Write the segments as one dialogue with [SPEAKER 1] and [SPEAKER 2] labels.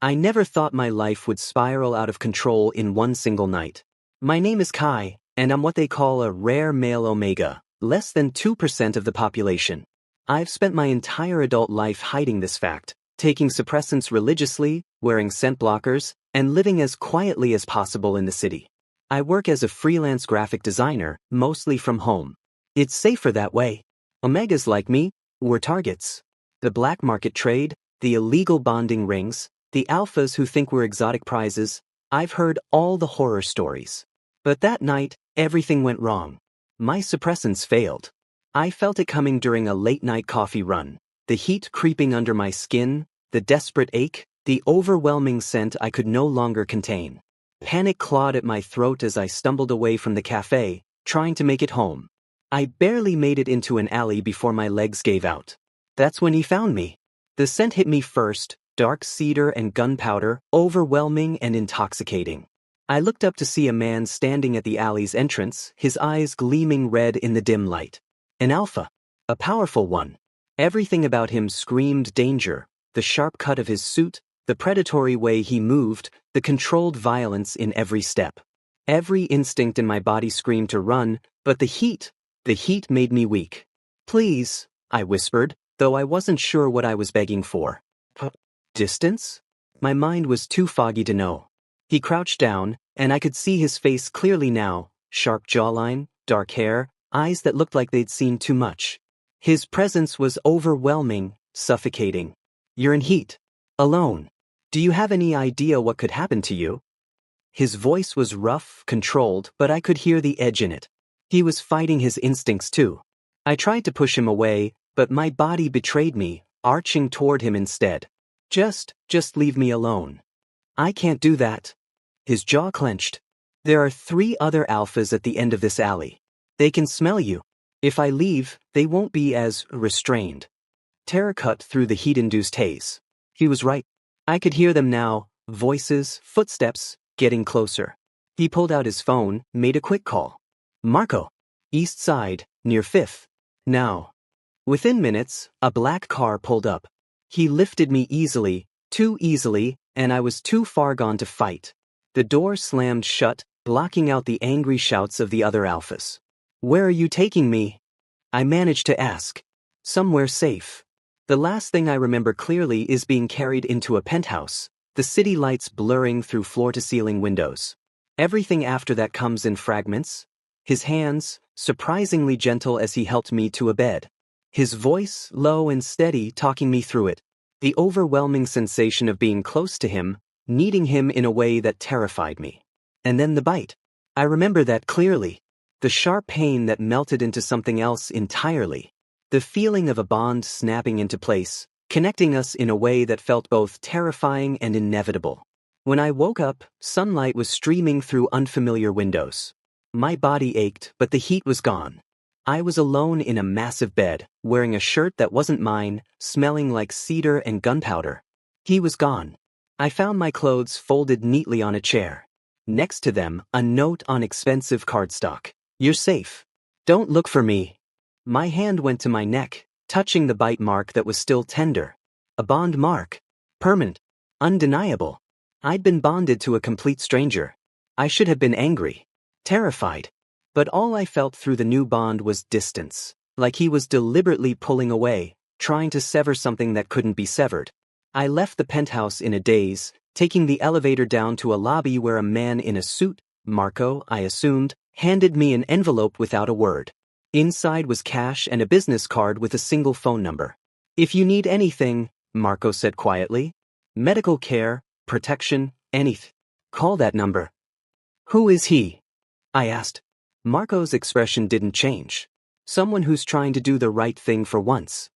[SPEAKER 1] I never thought my life would spiral out of control in one single night. My name is Kai, and I'm what they call a rare male omega, less than 2% of the population. I've spent my entire adult life hiding this fact, taking suppressants religiously, wearing scent blockers, and living as quietly as possible in the city. I work as a freelance graphic designer, mostly from home. It's safer that way. Omegas like me were targets. The black market trade, the illegal bonding rings, the alphas who think we're exotic prizes. I've heard all the horror stories. But that night, everything went wrong. My suppressants failed. I felt it coming during a late-night coffee run, the heat creeping under my skin, the desperate ache, the overwhelming scent I could no longer contain. Panic clawed at my throat as I stumbled away from the cafe, trying to make it home. I barely made it into an alley before my legs gave out. That's when he found me. The scent hit me first, dark cedar and gunpowder, overwhelming and intoxicating. I looked up to see a man standing at the alley's entrance, his eyes gleaming red in the dim light. An alpha. A powerful one. Everything about him screamed danger, the sharp cut of his suit, the predatory way he moved, the controlled violence in every step. Every instinct in my body screamed to run, but the heat made me weak. Please, I whispered, though I wasn't sure what I was begging for. Distance? My mind was too foggy to know. He crouched down, and I could see his face clearly now, sharp jawline, dark hair, eyes that looked like they'd seen too much. His presence was overwhelming, suffocating. You're in heat. Alone. Do you have any idea what could happen to you? His voice was rough, controlled, but I could hear the edge in it. He was fighting his instincts too. I tried to push him away, but my body betrayed me, arching toward him instead. Just leave me alone. I can't do that. His jaw clenched. There are 3 other alphas at the end of this alley. They can smell you. If I leave, they won't be as restrained. Terror cut through the heat-induced haze. He was right. I could hear them now, voices, footsteps, getting closer. He pulled out his phone, made a quick call. Marco. East Side, near 5th. Now. Within minutes, a black car pulled up. He lifted me easily, too easily, and I was too far gone to fight. The door slammed shut, blocking out the angry shouts of the other alphas. Where are you taking me? I managed to ask. Somewhere safe. The last thing I remember clearly is being carried into a penthouse, the city lights blurring through floor-to-ceiling windows. Everything after that comes in fragments. His hands, surprisingly gentle as he helped me to a bed. His voice, low and steady, talking me through it. The overwhelming sensation of being close to him, needing him in a way that terrified me. And then the bite. I remember that clearly. The sharp pain that melted into something else entirely. The feeling of a bond snapping into place, connecting us in a way that felt both terrifying and inevitable. When I woke up, sunlight was streaming through unfamiliar windows. My body ached, but the heat was gone. I was alone in a massive bed, wearing a shirt that wasn't mine, smelling like cedar and gunpowder. He was gone. I found my clothes folded neatly on a chair. Next to them, a note on expensive cardstock. You're safe. Don't look for me. My hand went to my neck, touching the bite mark that was still tender. A bond mark. Permanent. Undeniable. I'd been bonded to a complete stranger. I should have been angry. Terrified. But all I felt through the new bond was distance, like he was deliberately pulling away, trying to sever something that couldn't be severed. I left the penthouse in a daze, taking the elevator down to a lobby where a man in a suit, Marco, I assumed, handed me an envelope without a word. Inside was cash and a business card with a single phone number. If you need anything, Marco said quietly, medical care, protection, anything, call that number. Who is he? I asked. Marco's expression didn't change. Someone who's trying to do the right thing for once.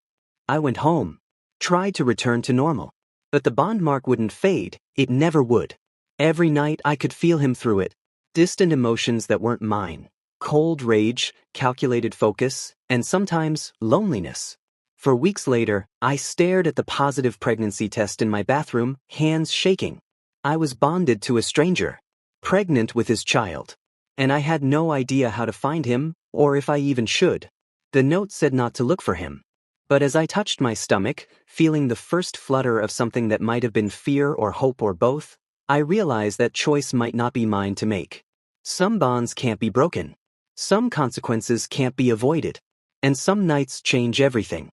[SPEAKER 1] I went home, tried to return to normal. But the bond mark wouldn't fade, it never would. Every night I could feel him through it. Distant emotions that weren't mine. Cold rage, calculated focus, and sometimes loneliness. For weeks later, I stared at the positive pregnancy test in my bathroom, hands shaking. I was bonded to a stranger, pregnant with his child. And I had no idea how to find him, or if I even should. The note said not to look for him. But as I touched my stomach, feeling the first flutter of something that might have been fear or hope or both, I realized that choice might not be mine to make. Some bonds can't be broken. Some consequences can't be avoided. And some nights change everything.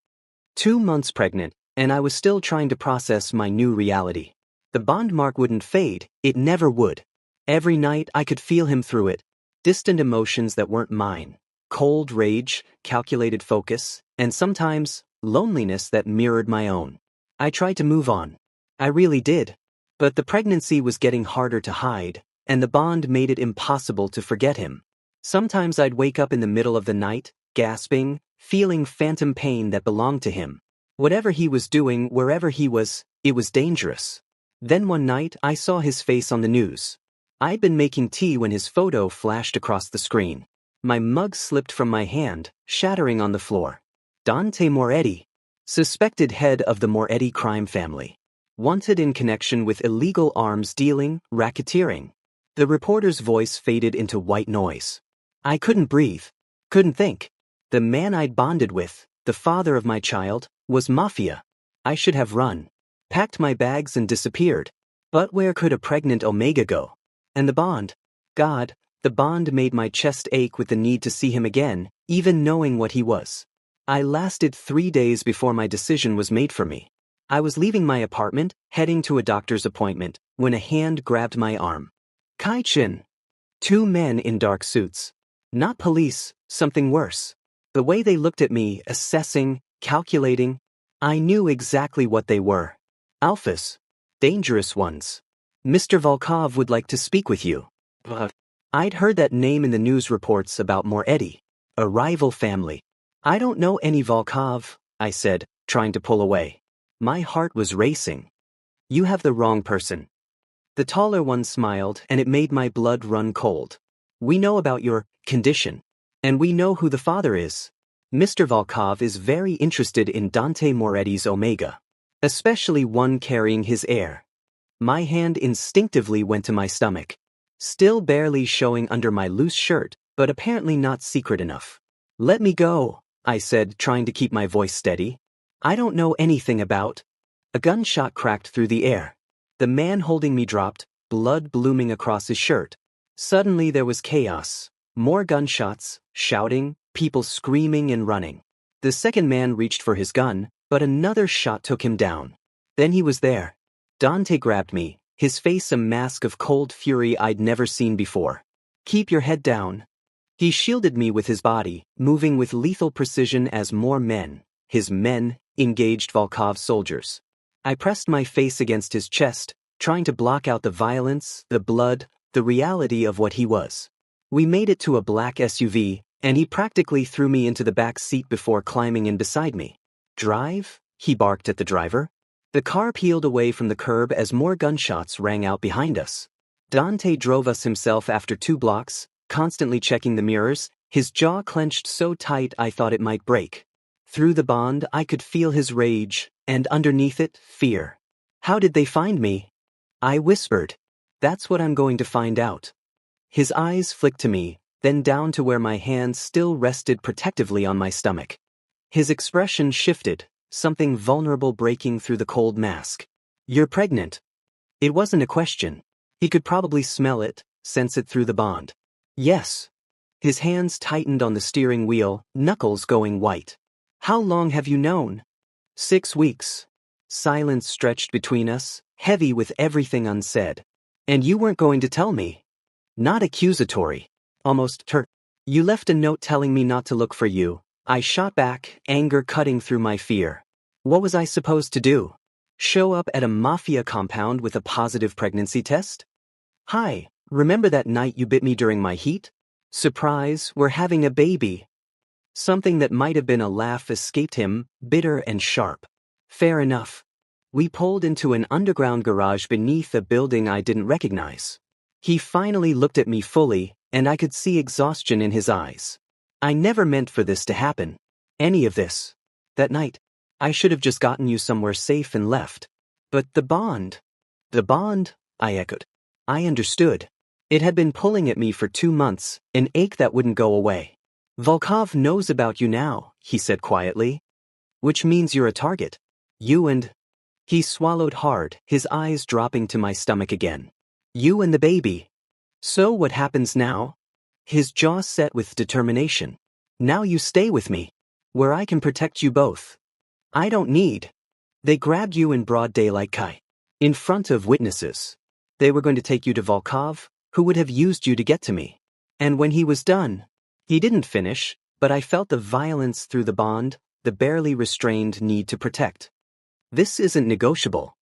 [SPEAKER 1] 2 months pregnant, and I was still trying to process my new reality. The bond mark wouldn't fade, it never would. Every night I could feel him through it. Distant emotions that weren't mine. Cold rage, calculated focus, and sometimes loneliness that mirrored my own. I tried to move on. I really did. But the pregnancy was getting harder to hide, and the bond made it impossible to forget him. Sometimes I'd wake up in the middle of the night, gasping, feeling phantom pain that belonged to him. Whatever he was doing, wherever he was, it was dangerous. Then one night, I saw his face on the news. I'd been making tea when his photo flashed across the screen. My mug slipped from my hand, shattering on the floor. Dante Moretti, suspected head of the Moretti crime family. Wanted in connection with illegal arms dealing, racketeering. The reporter's voice faded into white noise. I couldn't breathe. Couldn't think. The man I'd bonded with, the father of my child, was MAFIA. I should have run. Packed my bags and disappeared. But where could a pregnant Omega go? And the bond? God, the bond made my chest ache with the need to see him again, even knowing what he was. I lasted 3 days before my decision was made for me. I was leaving my apartment, heading to a doctor's appointment, when a hand grabbed my arm. Kai-chin. 2 men in dark suits. Not police, something worse. The way they looked at me, assessing, calculating, I knew exactly what they were. Alphas. Dangerous ones. Mr. Volkov would like to speak with you. I'd heard that name in the news reports about Moretti, a rival family. I don't know any Volkov, I said, trying to pull away. My heart was racing. You have the wrong person. The taller one smiled, and it made my blood run cold. We know about your condition, and we know who the father is. Mr. Volkov is very interested in Dante Moretti's Omega, especially one carrying his heir. My hand instinctively went to my stomach, still barely showing under my loose shirt, but apparently not secret enough. Let me go, I said, trying to keep my voice steady. I don't know anything about. A gunshot cracked through the air. The man holding me dropped, blood blooming across his shirt. Suddenly there was chaos. More gunshots, shouting, people screaming and running. The second man reached for his gun, but another shot took him down. Then he was there. Dante grabbed me, his face a mask of cold fury I'd never seen before. Keep your head down. He shielded me with his body, moving with lethal precision as more men, his men, engaged Volkov's soldiers. I pressed my face against his chest, trying to block out the violence, the blood, the reality of what he was. We made it to a black SUV, and he practically threw me into the back seat before climbing in beside me. Drive? He barked at the driver. The car peeled away from the curb as more gunshots rang out behind us. Dante drove us himself after 2 blocks, constantly checking the mirrors, his jaw clenched so tight I thought it might break. Through the bond, I could feel his rage, and underneath it, fear. How did they find me? I whispered. That's what I'm going to find out. His eyes flicked to me, then down to where my hands still rested protectively on my stomach. His expression shifted, something vulnerable breaking through the cold mask. You're pregnant. It wasn't a question. He could probably smell it, sense it through the bond. Yes. His hands tightened on the steering wheel, knuckles going white. How long have you known? 6 weeks. Silence stretched between us, heavy with everything unsaid. And you weren't going to tell me. Not accusatory. Almost hurt. You left a note telling me not to look for you. I shot back, anger cutting through my fear. What was I supposed to do? Show up at a mafia compound with a positive pregnancy test? Hi, remember that night you bit me during my heat? Surprise, we're having a baby. Something that might have been a laugh escaped him, bitter and sharp. Fair enough. We pulled into an underground garage beneath a building I didn't recognize. He finally looked at me fully, and I could see exhaustion in his eyes. I never meant for this to happen. Any of this. That night, I should have just gotten you somewhere safe and left. But the bond. The bond, I echoed. I understood. It had been pulling at me for 2 months, an ache that wouldn't go away. Volkov knows about you now, he said quietly. Which means you're a target. You and... He swallowed hard, his eyes dropping to my stomach again. You and the baby. So what happens now? His jaw set with determination. Now you stay with me, where I can protect you both. I don't need. They grabbed you in broad daylight, Kai. In front of witnesses. They were going to take you to Volkov, who would have used you to get to me. And when he was done, he didn't finish, but I felt the violence through the bond, the barely restrained need to protect. This isn't negotiable.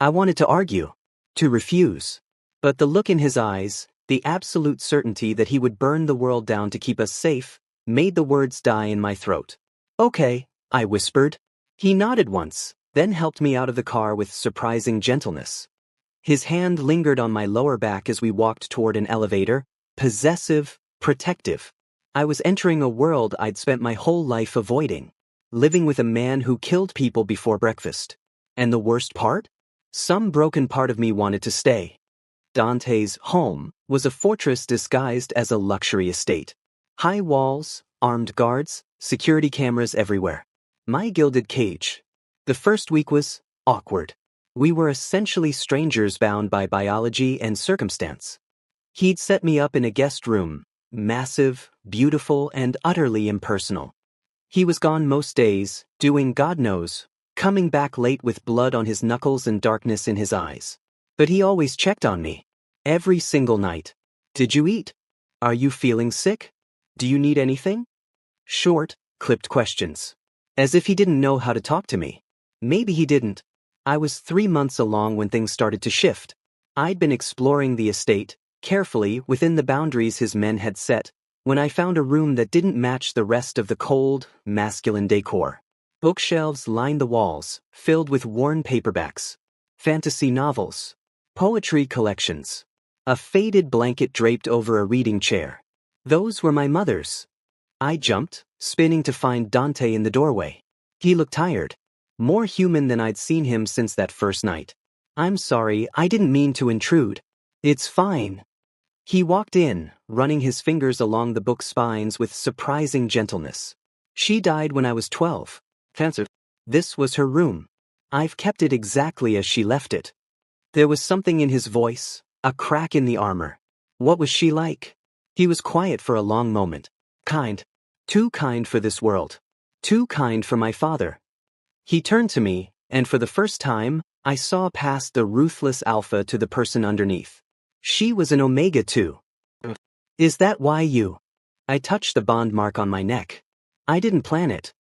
[SPEAKER 1] I wanted to argue, to refuse. But the look in his eyes, the absolute certainty that he would burn the world down to keep us safe, made the words die in my throat. Okay, I whispered. He nodded once, then helped me out of the car with surprising gentleness. His hand lingered on my lower back as we walked toward an elevator, possessive, protective. I was entering a world I'd spent my whole life avoiding, living with a man who killed people before breakfast. And the worst part? Some broken part of me wanted to stay. Dante's home was a fortress disguised as a luxury estate. High walls, armed guards, security cameras everywhere. My gilded cage. The first week was awkward. We were essentially strangers bound by biology and circumstance. He'd set me up in a guest room, massive, beautiful, and utterly impersonal. He was gone most days, doing God knows, coming back late with blood on his knuckles and darkness in his eyes. But he always checked on me. Every single night. Did you eat? Are you feeling sick? Do you need anything? Short, clipped questions. As if he didn't know how to talk to me. Maybe he didn't. I was 3 months along when things started to shift. I'd been exploring the estate, carefully within the boundaries his men had set, when I found a room that didn't match the rest of the cold, masculine decor. Bookshelves lined the walls, filled with worn paperbacks, fantasy novels, poetry collections. A faded blanket draped over a reading chair. Those were my mother's. I jumped, spinning to find Dante in the doorway. He looked tired, more human than I'd seen him since that first night. I'm sorry, I didn't mean to intrude. It's fine. He walked in, running his fingers along the book spines with surprising gentleness. She died when I was 12. Cancer. This was her room. I've kept it exactly as she left it. There was something in his voice, a crack in the armor. What was she like? He was quiet for a long moment. Kind. Too kind for this world. Too kind for my father. He turned to me, and for the first time, I saw past the ruthless alpha to the person underneath. She was an omega too. Is that why you? I touched the bond mark on my neck. I didn't plan it.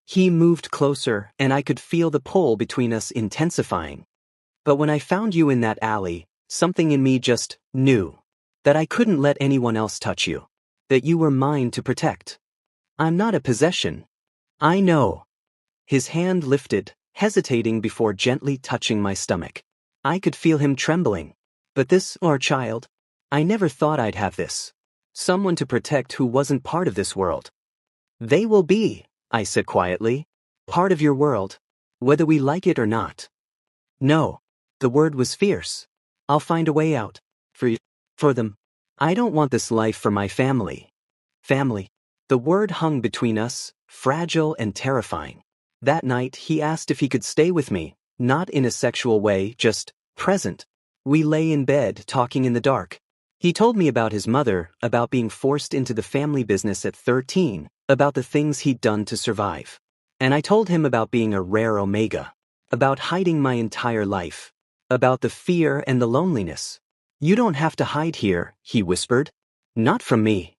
[SPEAKER 1] He moved closer, and I could feel the pull between us intensifying. But when I found you in that alley, something in me just knew that I couldn't let anyone else touch you, that you were mine to protect. I'm not a possession. I know. His hand lifted, hesitating before gently touching my stomach. I could feel him trembling. But this, our child, I never thought I'd have this. Someone to protect who wasn't part of this world. They will be, I said quietly, part of your world, whether we like it or not. No. The word was fierce. I'll find a way out. For them. I don't want this life for my family. Family. The word hung between us, fragile and terrifying. That night, he asked if he could stay with me, not in a sexual way, just present. We lay in bed, talking in the dark. He told me about his mother, about being forced into the family business at 13, about the things he'd done to survive. And I told him about being a rare omega, about hiding my entire life, about the fear and the loneliness. You don't have to hide here, he whispered. Not from me.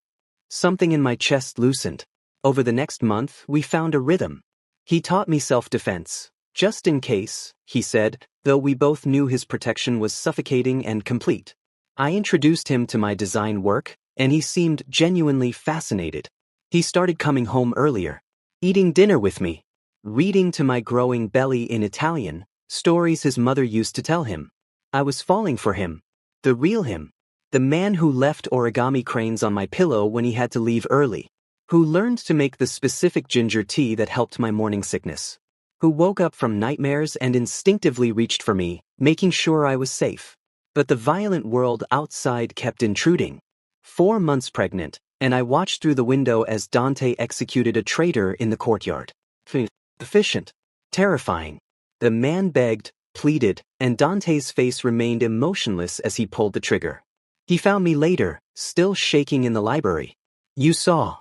[SPEAKER 1] Something in my chest loosened. Over the next month, we found a rhythm. He taught me self-defense. Just in case, he said, though we both knew his protection was suffocating and complete. I introduced him to my design work, and he seemed genuinely fascinated. He started coming home earlier, eating dinner with me, reading to my growing belly in Italian, stories his mother used to tell him. I was falling for him. The real him. The man who left origami cranes on my pillow when he had to leave early. Who learned to make the specific ginger tea that helped my morning sickness. Who woke up from nightmares and instinctively reached for me, making sure I was safe. But the violent world outside kept intruding. 4 months pregnant, and I watched through the window as Dante executed a traitor in the courtyard. Efficient. Terrifying. The man begged, pleaded, and Dante's face remained emotionless as he pulled the trigger. He found me later, still shaking in the library. You saw.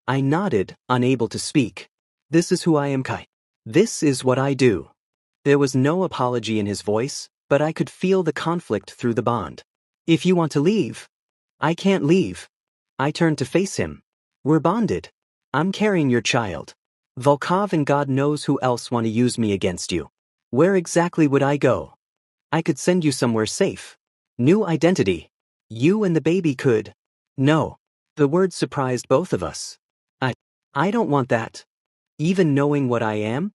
[SPEAKER 1] I nodded, unable to speak. This is who I am, Kai. This is what I do. There was no apology in his voice, but I could feel the conflict through the bond. If you want to leave. I can't leave. I turned to face him. We're bonded. I'm carrying your child. Volkov and God knows who else want to use me against you. Where exactly would I go? I could send you somewhere safe. New identity. You and the baby could. No. The word surprised both of us. I don't want that. Even knowing what I am?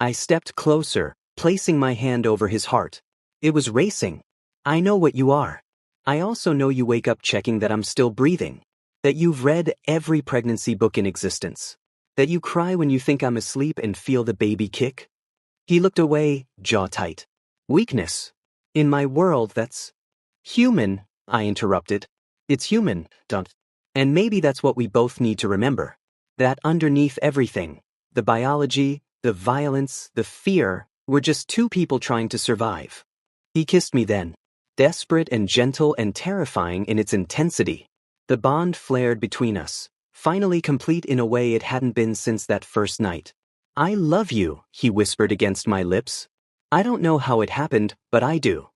[SPEAKER 1] I stepped closer, placing my hand over his heart. It was racing. I know what you are. I also know you wake up checking that I'm still breathing. That you've read every pregnancy book in existence. That you cry when you think I'm asleep and feel the baby kick. He looked away, jaw tight. Weakness. In my world, that's human, I interrupted. It's human, don't. And maybe that's what we both need to remember. That underneath everything, the biology, the violence, the fear, we're just two people trying to survive. He kissed me then, desperate and gentle and terrifying in its intensity. The bond flared between us, finally complete in a way it hadn't been since that first night. I love you, he whispered against my lips. I don't know how it happened, but I do.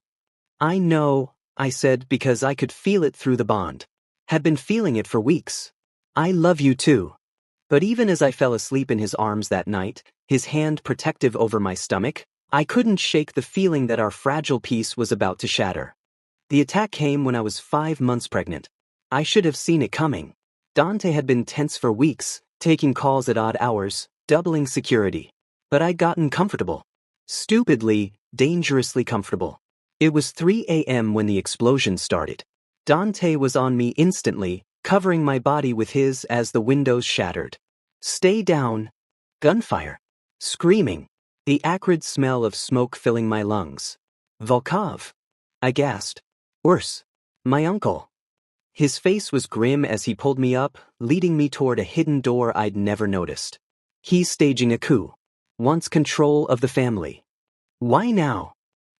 [SPEAKER 1] I know, I said, because I could feel it through the bond. Had been feeling it for weeks. I love you too. But even as I fell asleep in his arms that night, his hand protective over my stomach, I couldn't shake the feeling that our fragile peace was about to shatter. The attack came when I was 5 months pregnant. I should have seen it coming. Dante had been tense for weeks, taking calls at odd hours, doubling security. But I'd gotten comfortable. Stupidly, dangerously comfortable. It was 3 a.m. when the explosion started. Dante was on me instantly, covering my body with his as the windows shattered. Stay down. Gunfire. Screaming. The acrid smell of smoke filling my lungs. Volkov. I gasped. Worse. My uncle. His face was grim as he pulled me up, leading me toward a hidden door I'd never noticed. He's staging a coup. Wants control of the family. Why now?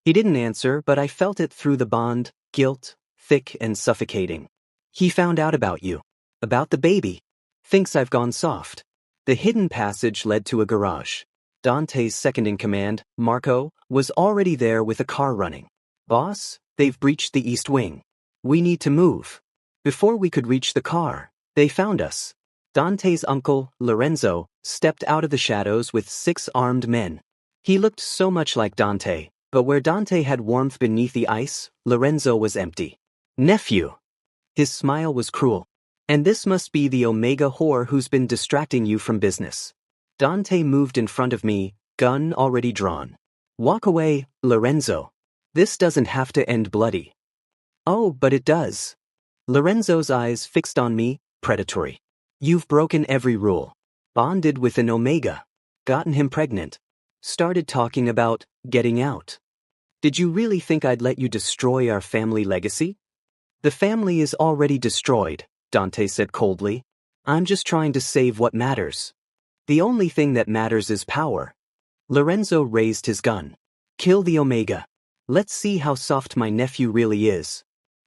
[SPEAKER 1] He didn't answer, but I felt it through the bond, guilt, thick and suffocating. He found out about you. About the baby. Thinks I've gone soft. The hidden passage led to a garage. Dante's second-in-command, Marco, was already there with a car running. Boss, they've breached the east wing. We need to move. Before we could reach the car, they found us. Dante's uncle, Lorenzo, stepped out of the shadows with 6 armed men. He looked so much like Dante, but where Dante had warmth beneath the ice, Lorenzo was empty. Nephew. His smile was cruel. And this must be the Omega whore who's been distracting you from business. Dante moved in front of me, gun already drawn. Walk away, Lorenzo. This doesn't have to end bloody. Oh, but it does. Lorenzo's eyes fixed on me, predatory. You've broken every rule. Bonded with an Omega. Gotten him pregnant. Started talking about getting out. Did you really think I'd let you destroy our family legacy? The family is already destroyed, Dante said coldly. I'm just trying to save what matters. The only thing that matters is power. Lorenzo raised his gun. Kill the Omega. Let's see how soft my nephew really is.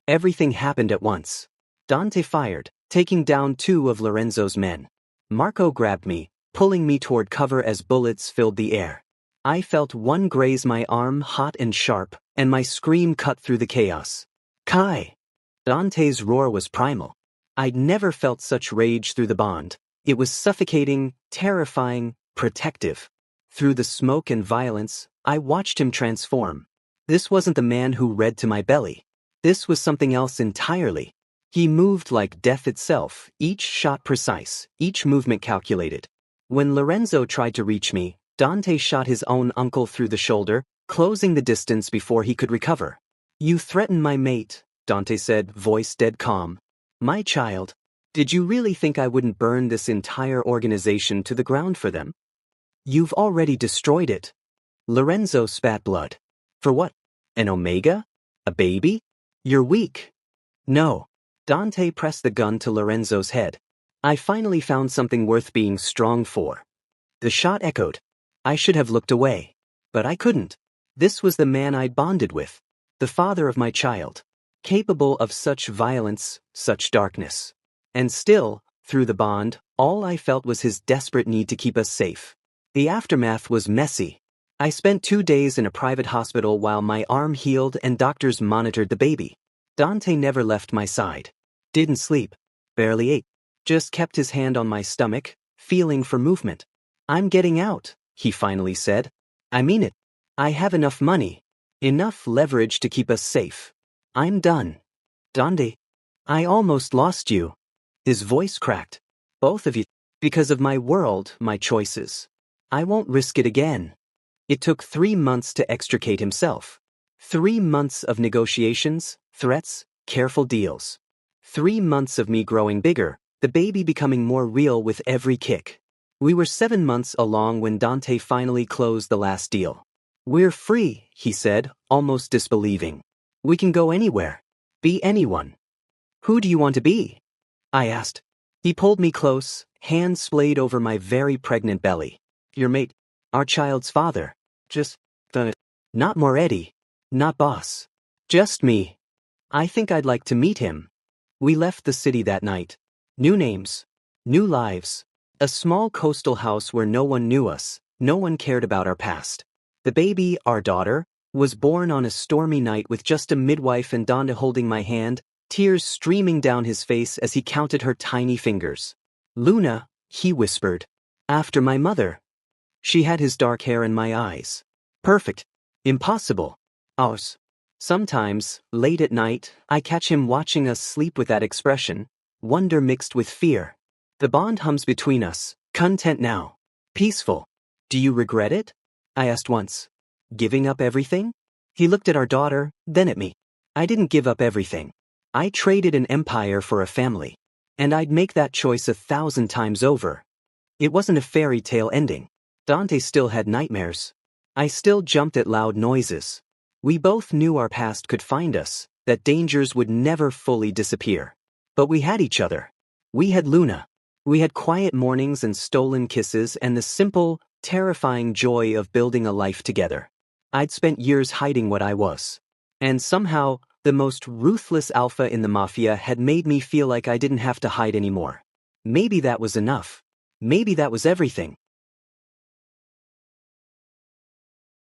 [SPEAKER 1] Everything happened at once. Dante fired, taking down 2 of Lorenzo's men. Marco grabbed me, pulling me toward cover as bullets filled the air. I felt one graze my arm hot and sharp, and my scream cut through the chaos. Kai! Dante's roar was primal. I'd never felt such rage through the bond. It was suffocating, terrifying, protective. Through the smoke and violence, I watched him transform. This wasn't the man who read to my belly. This was something else entirely. He moved like death itself, each shot precise, each movement calculated. When Lorenzo tried to reach me, Dante shot his own uncle through the shoulder, closing the distance before he could recover. You threatened my mate, Dante said, voice dead calm. My child. Did you really think I wouldn't burn this entire organization to the ground for them? You've already destroyed it. Lorenzo spat blood. For what? An Omega? A baby? You're weak. No. Dante pressed the gun to Lorenzo's head. I finally found something worth being strong for. The shot echoed. I should have looked away. But I couldn't. This was the man I'd bonded with. The father of my child. Capable of such violence, such darkness. And still, through the bond, all I felt was his desperate need to keep us safe. The aftermath was messy. I spent 2 days in a private hospital while my arm healed and doctors monitored the baby. Dante never left my side. Didn't sleep. Barely ate. Just kept his hand on my stomach, feeling for movement. I'm getting out, he finally said. I mean it. I have enough money. Enough leverage to keep us safe. I'm done. Dante, I almost lost you. His voice cracked. Both of you. Because of my world, my choices. I won't risk it again. It took 3 months to extricate himself. 3 months of negotiations, threats, careful deals. 3 months of me growing bigger, the baby becoming more real with every kick. We were 7 months along when Dante finally closed the last deal. We're free, he said, almost disbelieving. We can go anywhere. Be anyone. Who do you want to be? I asked. He pulled me close, hands splayed over my very pregnant belly. Your mate, our child's father. Just, not Moretti. Not boss. Just me. I think I'd like to meet him. We left the city that night. New names. New lives. A small coastal house where no one knew us, no one cared about our past. The baby, our daughter, was born on a stormy night with just a midwife and Donda holding my hand, tears streaming down his face as he counted her tiny fingers. Luna, he whispered. After my mother. She had his dark hair and my eyes. Perfect. Impossible. Ours. Sometimes, late at night, I catch him watching us sleep with that expression, wonder mixed with fear. The bond hums between us, content now. Peaceful. Do you regret it? I asked once. Giving up everything? He looked at our daughter, then at me. I didn't give up everything. I traded an empire for a family. And I'd make that choice 1,000 times over. It wasn't a fairy tale ending. Dante still had nightmares. I still jumped at loud noises. We both knew our past could find us, that dangers would never fully disappear. But we had each other. We had Luna. We had quiet mornings and stolen kisses and the simple, terrifying joy of building a life together. I'd spent years hiding what I was. And somehow, the most ruthless alpha in the Mafia had made me feel like I didn't have to hide anymore. Maybe that was enough. Maybe that was everything.